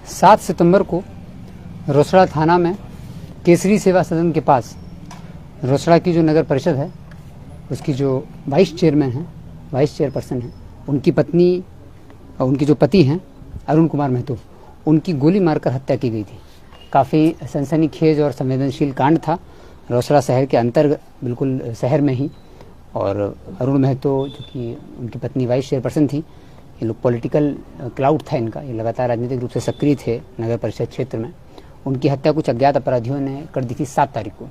7 सितंबर को रोसड़ा थाना में केसरी सेवा सदन के पास रोसड़ा की जो नगर परिषद है उसकी जो वाइस चेयरपर्सन हैं, उनकी पत्नी और उनके जो पति हैं अरुण कुमार महतो, उनकी गोली मारकर हत्या की गई थी। काफ़ी सनसनीखेज और संवेदनशील कांड था रोसड़ा शहर के अंतर्गत, बिल्कुल शहर में ही। और अरुण महतो जो कि उनकी पत्नी वाइस चेयरपर्सन थी, ये लोग पॉलिटिकल क्लाउड था इनका, ये लगातार राजनीतिक रूप से सक्रिय थे नगर परिषद क्षेत्र में। उनकी हत्या कुछ अज्ञात अपराधियों ने कर दी थी 7 तारीख को।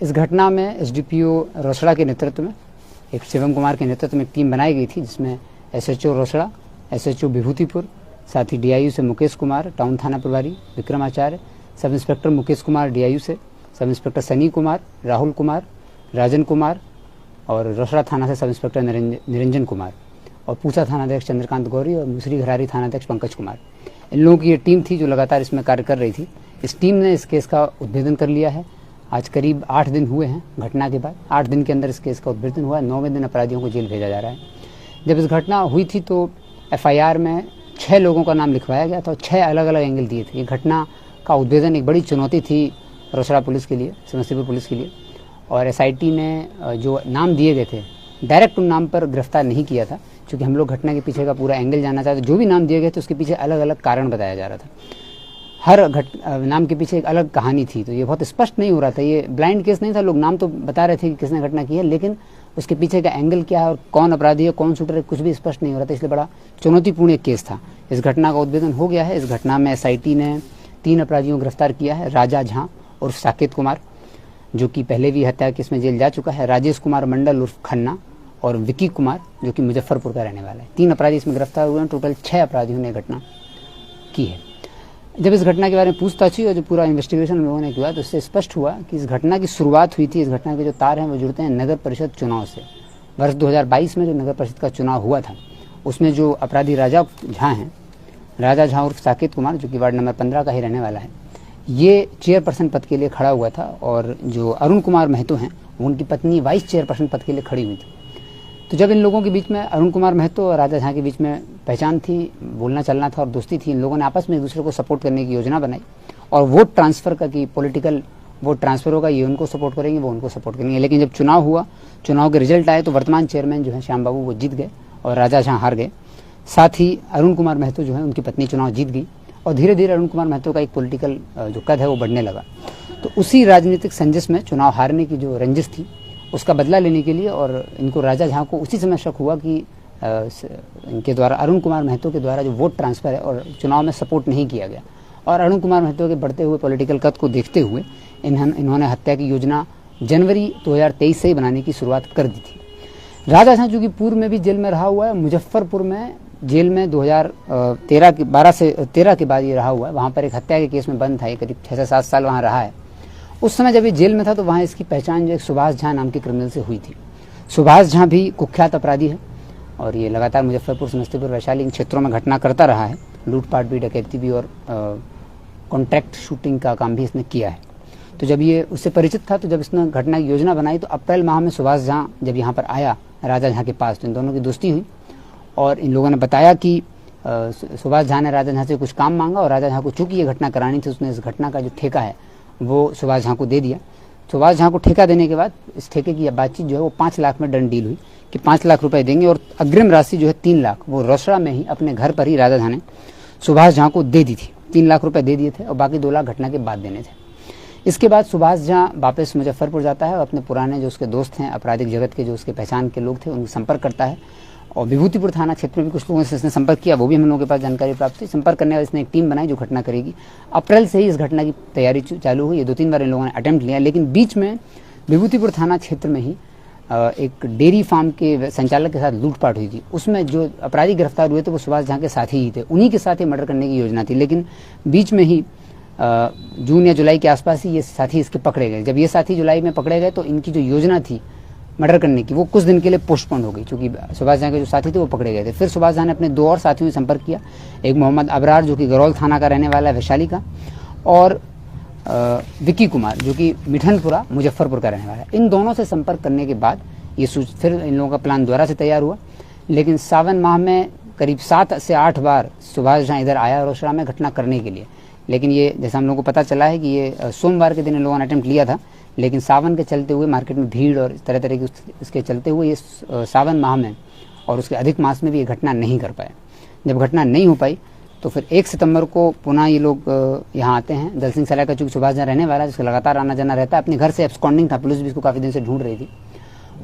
इस घटना में एसडीपीओ रोसड़ा के नेतृत्व में, एक शिवम कुमार के नेतृत्व में एक टीम बनाई गई थी, जिसमें एसएचओ रोसड़ा, एसएचओ विभूतिपुर, साथ ही डीआईयू से मुकेश कुमार, टाउन थाना प्रभारी विक्रमाचार्य, sub inspector Mukesh Kumar DIU से, सब इंस्पेक्टर सनी कुमार, राहुल कुमार, राजन कुमार और रोसड़ा थाना से सब इंस्पेक्टर निरंजन कुमार और पूसा थानाध्यक्ष चंद्रकांत गौरी और मुसरी घरारी थानाध्यक्ष पंकज कुमार। इन लोगों की ये टीम थी जो लगातार इसमें कार्य कर रही थी। इस टीम ने इस केस का उद्भेदन कर लिया है। आज करीब 8 दिन हुए हैं घटना के बाद। 8 दिन के अंदर इस केस का उद्भेदन हुआ है। 9वें दिन अपराधियों को जेल भेजा जा रहा है। जब इस घटना हुई थी तो एफआईआर में 6 लोगों का नाम लिखवाया गया था और 6 अलग अलग एंगल दिए थे। ये घटना का उद्भेदन एक बड़ी चुनौती थी रोसड़ा पुलिस के लिए, समस्तीपुर पुलिस के लिए। और एसआईटी ने जो नाम दिए गए थे डायरेक्ट उन नाम पर गिरफ्तार नहीं किया था, क्योंकि हम लोग घटना के पीछे का पूरा एंगल जानना चाहते। जो भी नाम दिए गए थे उसके पीछे अलग अलग कारण बताया जा रहा था। हर नाम के पीछे एक अलग कहानी थी, तो ये बहुत स्पष्ट नहीं हो रहा था। ये ब्लाइंड केस नहीं था, लोग नाम तो बता रहे थे कि किसने घटना की है, लेकिन उसके पीछे का एंगल क्या है और कौन अपराधी है, कौन शूटर है, कुछ भी स्पष्ट नहीं हो रहा था। इसलिए बड़ा चुनौतीपूर्ण एक केस था। इस घटना का उद्भेदन हो गया है। इस घटना में एसआईटी ने 3 अपराधियों को गिरफ्तार किया है। राजा झा उर्फ साकेत कुमार, जो कि पहले भी हत्या केस में जेल जा चुका है, राजेश कुमार मंडल उर्फ खन्ना और विकी कुमार जो कि मुजफ्फरपुर का रहने वाला है। 3 अपराधी इसमें गिरफ्तार हुए हैं। टोटल 6 अपराधियों ने घटना की है। जब इस घटना के बारे में पूछताछ हुई और जो पूरा इन्वेस्टिगेशन लोगों ने किया तो उससे स्पष्ट हुआ कि इस घटना की शुरुआत हुई थी, इस घटना के जो तार हैं वो जुड़ते हैं नगर परिषद चुनाव से। वर्ष 2022 में जो नगर परिषद का चुनाव हुआ था उसमें जो अपराधी राजा झा उर्फ साकेत कुमार, जो कि वार्ड नंबर 15 का ही रहने वाला है, ये चेयरपर्सन पद के लिए खड़ा हुआ था। और जो अरुण कुमार महतो हैं उनकी पत्नी वाइस चेयरपर्सन पद के लिए खड़ी हुई थी। तो जब इन लोगों के बीच में, अरुण कुमार महतो और राजा झा के बीच में पहचान थी, बोलना चलना था और दोस्ती थी, इन लोगों ने आपस में एक दूसरे को सपोर्ट करने की योजना बनाई और वोट ट्रांसफर का, कि पॉलिटिकल वोट ट्रांसफर होगा, ये उनको सपोर्ट करेंगे, वो उनको सपोर्ट करेंगे। लेकिन जब चुनाव हुआ, चुनाव के रिजल्ट आए तो वर्तमान चेयरमैन जो है श्याम बाबू वो जीत गए और राजा झा हार गए। साथ ही अरुण कुमार महतो जो है उनकी पत्नी चुनाव जीत गई और धीरे धीरे अरुण कुमार महतो का एक पॉलिटिकल जो कद है वो बढ़ने लगा। तो उसी राजनीतिक संजिश में चुनाव हारने की जो रंजिश थी उसका बदला लेने के लिए, और इनको राजा झा को उसी समय शक हुआ कि इनके द्वारा, अरुण कुमार महतो के द्वारा जो वोट ट्रांसफर है और चुनाव में सपोर्ट नहीं किया गया। और अरुण कुमार महतो के बढ़ते हुए पॉलिटिकल कद को देखते हुए इन्होंने हत्या की योजना जनवरी 2023 से ही बनाने की शुरुआत कर दी थी। राजा झा जो कि पूर्व में भी जेल में रहा हुआ है, मुजफ्फरपुर में जेल में 2013 से 13 के बाद ये रहा हुआ है। वहाँ पर एक हत्या के केस में बंद था, ये करीब 6 से 7 साल वहाँ रहा है। उस समय जब ये जेल में था तो वहाँ इसकी पहचान जो एक सुभाष झा नाम के क्रिमिनल से हुई थी। सुभाष झा भी कुख्यात अपराधी है और ये लगातार मुजफ्फरपुर, समस्तीपुर, वैशाली इन क्षेत्रों में घटना करता रहा है। लूटपाट भी, डकैती भी और कॉन्ट्रैक्ट शूटिंग का काम भी इसने किया है। तो जब ये उससे परिचित था तो जब इसने घटना की योजना बनाई तो अप्रैल माह में सुभाष झा जब यहाँ पर आया राजा झा के पास तो इन दोनों की दोस्ती हुई और इन लोगों ने बताया कि सुभाष झा ने राजा झा से कुछ काम मांगा और राजा झा को चूंकि ये घटना करानी थी, उसने इस घटना का जो ठेका है वो सुभाष झा को दे दिया। सुभाष झा को ठेका देने के बाद इस ठेके की बातचीत जो है वो 5 लाख में डन डील हुई कि 5 लाख रुपए देंगे और अग्रिम राशि जो है 3 लाख वो रोसड़ा में ही अपने घर पर ही राजा झा ने सुभाष झा को दे दी थी। 3 लाख रुपए दे दिए थे और बाकी 2 लाख घटना के बाद देने थे। इसके बाद सुभाष झा वापस मुजफ्फरपुर जाता है और अपने पुराने जो उसके दोस्त हैं, आपराधिक जगत के जो उसके पहचान के लोग थे, उनसे संपर्क करता है। और विभूतिपुर थाना क्षेत्र में भी कुछ लोगों से इसने संपर्क किया, वो भी हम लोगों के पास जानकारी प्राप्त थी। संपर्क करने वाले इसने एक टीम बनाई जो घटना करेगी। अप्रैल से ही इस घटना की तैयारी चालू हुई। 2-3 बार इन लोगों ने अटेम्प्ट लिया, लेकिन बीच में विभूतिपुर थाना क्षेत्र में ही एक डेयरी फार्म के संचालक के साथ लूटपाट हुई थी। उसमें जो अपराधी गिरफ्तार हुए थे वो सुभाष झा के साथी ही थे, उन्हीं के साथ ही मर्डर करने की योजना थी। लेकिन बीच में ही जून या जुलाई के आसपास ही ये साथी इसके पकड़े गए। जब ये साथी जुलाई में पकड़े गए तो इनकी जो योजना थी मर्डर करने की वो कुछ दिन के लिए पोस्टपोन हो गई, क्योंकि सुभाष झा के जो साथी थे वो पकड़े गए थे। फिर सुभाष झा ने अपने 2 और साथियों से संपर्क किया, एक मोहम्मद अबरार जो कि गरौल थाना का रहने वाला है, वैशाली का, और विकी कुमार जो कि मिठनपुरा, मुजफ्फरपुर का रहने वाला है। इन दोनों से संपर्क करने के बाद ये फिर इन लोगों का प्लान दोबारा से तैयार हुआ। लेकिन सावन माह में करीब 7 से 8 बार सुभाष झा इधर आया रोसड़ा में घटना करने के लिए, लेकिन ये जैसा हम लोगों को पता चला है कि ये सोमवार के दिन इन लोगों ने अटेम्प्ट लिया था, लेकिन सावन के चलते हुए मार्केट में भीड़ और तरह तरह की इसके चलते हुए ये सावन माह में और उसके अधिक मास में भी ये घटना नहीं कर पाए। जब घटना नहीं हो पाई तो फिर 1 सितंबर को पुनः ये लोग यहाँ आते हैं। दलसिंह सराय का चूंकि सुभाष झा रहने वाला है, जिसका लगातार आना जाना रहता है, अपने घर से एब्सकॉन्डिंग था, पुलिस भी इसको काफ़ी दिन से ढूंढ रही थी।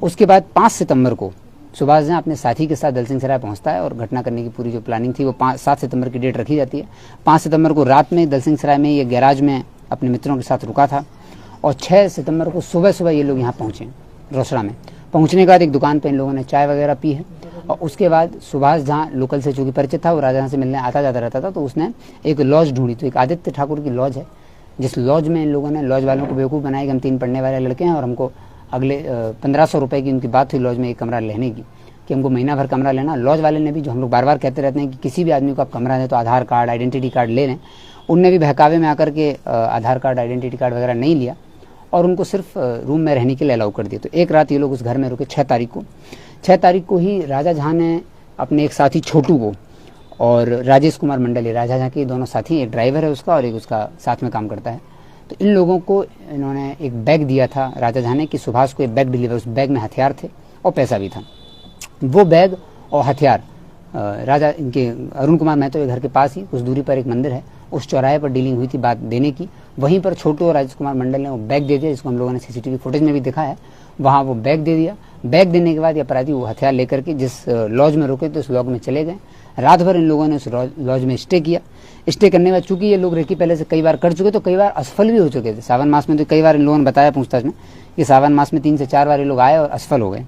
उसके बाद 5 सितंबर को सुभाष झा अपने साथी के साथ दलसिंह सराय पहुंचता है और घटना करने की पूरी जो प्लानिंग थी वो 7 सितंबर की डेट रखी जाती है। 5 सितंबर को रात में दलसिंह सराय में ये गैराज में अपने मित्रों के साथ रुका था और 6 सितंबर को सुबह सुबह ये लोग यहाँ पहुँचे रोसड़ा में। पहुँचने के बाद एक दुकान पर इन लोगों ने चाय वगैरह पी है और उसके बाद सुभाष झा लोकल से चूँकि परिचित था, वो राजा झा से मिलने आता जाता रहता था, तो उसने एक लॉज ढूंढी। तो एक आदित्य ठाकुर की लॉज है, जिस लॉज में इन लोगों ने लॉज वालों को बेवकूफ़ बनाया कि हम 3 पढ़ने वाले लड़के हैं और हमको अगले 1500 रुपये की उनकी बात हुई लॉज में एक कमरा लेने की, कि हमको महीना भर कमरा लेना। लॉज वाले ने भी, जो हम लोग बार बार कहते रहते हैं कि किसी भी आदमी को आप कमरा दें तो आधार कार्ड, आइडेंटिटी कार्ड ले लें, उनने भी बहकावे में आकर के आधार कार्ड, आइडेंटिटी कार्ड वगैरह नहीं लिया और उनको सिर्फ रूम में रहने के लिए अलाउ कर दिया। तो एक रात ये लोग उस घर में रुके। 6 तारीख को ही राजा झा ने अपने एक साथी छोटू को और राजेश कुमार मंडल, राजा झा के दोनों साथी, एक ड्राइवर है उसका और एक उसका साथ में काम करता है, तो इन लोगों को इन्होंने एक बैग दिया था राजा झा ने कि सुभाष को एक बैग डिलीवर। उस बैग में हथियार थे और पैसा भी था। वो बैग और हथियार राजा इनके अरुण कुमार महतो के घर के पास ही कुछ दूरी पर एक मंदिर है, उस चौराहे पर डीलिंग हुई थी बात देने की। वहीं पर छोटू और राजेश कुमार मंडल ने वो बैग दे दिया, जिसको हम लोगों ने सीसीटीवी फुटेज में भी दिखा है। वहाँ वो बैग दे दिया। बैग देने के बाद ये अपराधी वो हथियार लेकर के जिस लॉज में रुके थे उस लॉज में चले गए। रात भर इन लोगों ने उस लॉज में स्टे किया। स्टे करने के बाद चूंकि ये लोग रेकी पहले से कई बार कर चुके, तो कई बार असफल भी हो चुके थे। सावन मास में तो कई बार इन लोगों ने बताया पूछताछ में कि सावन मास में 3 से 4 बार ये लोग आए और असफल हो गए।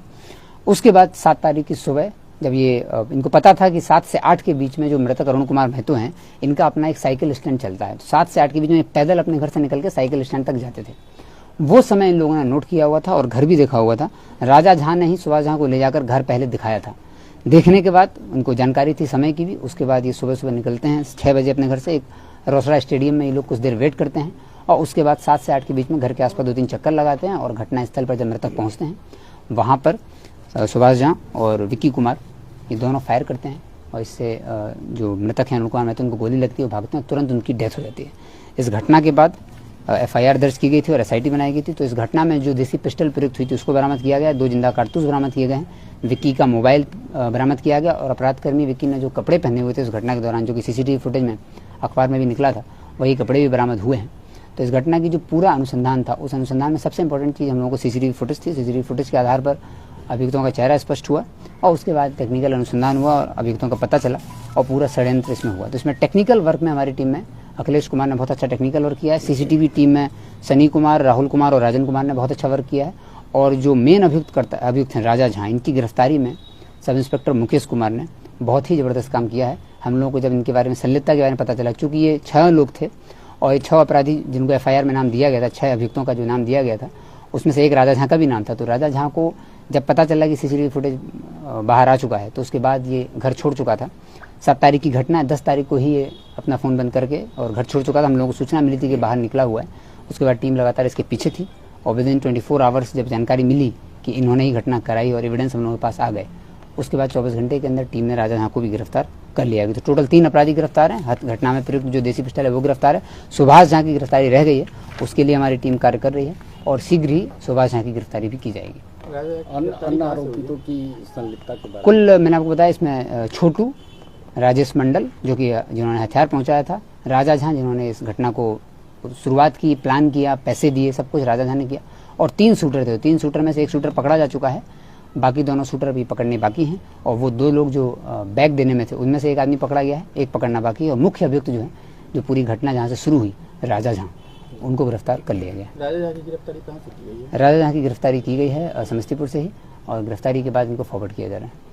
उसके बाद 7 तारीख की सुबह जब ये इनको पता था कि 7 से 8 के बीच में जो मृतक अरुण कुमार महतो हैं, इनका अपना एक साइकिल स्टैंड चलता है, तो 7 से 8 के बीच में पैदल अपने घर से निकल के साइकिल स्टैंड तक जाते थे। वो समय इन लोगों ने नोट किया हुआ था और घर भी देखा हुआ था। राजा झा ने ही सुभाष झा को ले जाकर घर पहले दिखाया था। देखने के बाद उनको जानकारी थी समय की भी। उसके बाद ये सुबह सुबह निकलते हैं 6 बजे अपने घर से। एक रोसड़ा स्टेडियम में ये लोग कुछ देर वेट करते हैं और उसके बाद 7 से 8 के बीच में घर के आसपास 2-3 चक्कर लगाते हैं और घटनास्थल पर जब मृतक पहुँचते हैं वहाँ पर सुभाष झा और विक्की कुमार ये दोनों फायर करते हैं और इससे जो मृतक हैं अरुण कुमार महतो, उनको गोली लगती है, वो भागते हैं, तुरंत उनकी डेथ हो जाती है। इस घटना के बाद FIR दर्ज की गई थी और SIT बनाई गई थी। तो इस घटना में जो देसी पिस्टल प्रयुक्त हुई थी उसको बरामद किया गया, 2 जिंदा कारतूस बरामद किए गए हैं, विक्की का मोबाइल बरामद किया गया और अपराधकर्मी विक्की ने जो कपड़े पहने हुए थे उस घटना के दौरान, जो कि CCTV फुटेज में अखबार में भी निकला था, वही कपड़े भी बरामद हुए हैं। तो इस घटना की जो पूरा अनुसंधान था, उस अनुसंधान में सबसे इंपॉर्टेंट चीज़ हम लोगों को CCTV फुटेज थी। CCTV फुटेज के आधार पर अभियुक्तों का चेहरा स्पष्ट हुआ और उसके बाद टेक्निकल अनुसंधान हुआ और अभियुक्तों का पता चला और पूरा षड्यंत्र इसमें हुआ। तो इसमें टेक्निकल वर्क में हमारी टीम में अखिलेश कुमार ने बहुत अच्छा टेक्निकल वर्क किया है। CCTV टीम में सनी कुमार, राहुल कुमार और राजन कुमार ने बहुत अच्छा वर्क किया है। और जो मेन अभियुक्त हैं राजा झा, इनकी गिरफ्तारी में सब इंस्पेक्टर मुकेश कुमार ने बहुत ही ज़बरदस्त काम किया है। हम लोगों को जब इनके बारे में संलिप्तता के बारे में पता चला, चूँकि ये 6 लोग थे और ये 6 अपराधी जिनको FIR में नाम दिया गया था, 6 अभियुक्तों का जो नाम दिया गया था, उसमें से एक राजा झा का भी नाम था। तो राजा झा को जब पता चला कि CCTV फुटेज बाहर आ चुका है तो उसके बाद ये घर छोड़ चुका था। 7 तारीख की घटना है, 10 तारीख को ही ये अपना फ़ोन बंद करके और घर छोड़ चुका था। हम लोगों को सूचना मिली थी कि बाहर निकला हुआ है। उसके बाद टीम लगातार इसके पीछे थी और विदिन 24 आवर्स जब जानकारी मिली कि इन्होंने ही घटना कराई और एविडेंस हम लोगों के पास आ गए, उसके बाद 24 घंटे के अंदर टीम ने राजा झा को भी गिरफ्तार कर लिया गया। तो टोटल 3 अपराधी गिरफ्तार हैं। घटना में प्रयुक्त जो देसी पिस्टल है वो गिरफ्तार है। सुभाष झा की गिरफ्तारी रह गई है, उसके लिए हमारी टीम कार्य कर रही है और शीघ्र ही सुभाष झा की गिरफ्तारी भी की जाएगी। अन्य आरोपितों की संलिप्तता के बारे में कुल मैंने आपको बताया, इसमें छोटू, राजेश मंडल जिन्होंने हथियार पहुंचाया था, राजा झा जिन्होंने इस घटना को शुरुआत की, प्लान किया, पैसे दिए, सब कुछ राजा झा ने किया और 3 शूटर थे। 3 शूटर में से एक शूटर पकड़ा जा चुका है, बाकी दोनों शूटर भी पकड़ने बाकी हैं। और वो 2 लोग जो बैग देने में थे उनमें से एक आदमी पकड़ा गया है, एक पकड़ना बाकी है। और मुख्य अभियुक्त जो है, जो पूरी घटना जहाँ से शुरू हुई, राजा झा, उनको गिरफ्तार कर लिया गया। राजा झा की गिरफ्तारी कहाँ से की गई है? राजा झा की गिरफ्तारी की गई है समस्तीपुर से ही और गिरफ्तारी के बाद इनको फॉरवर्ड किया जा रहा है।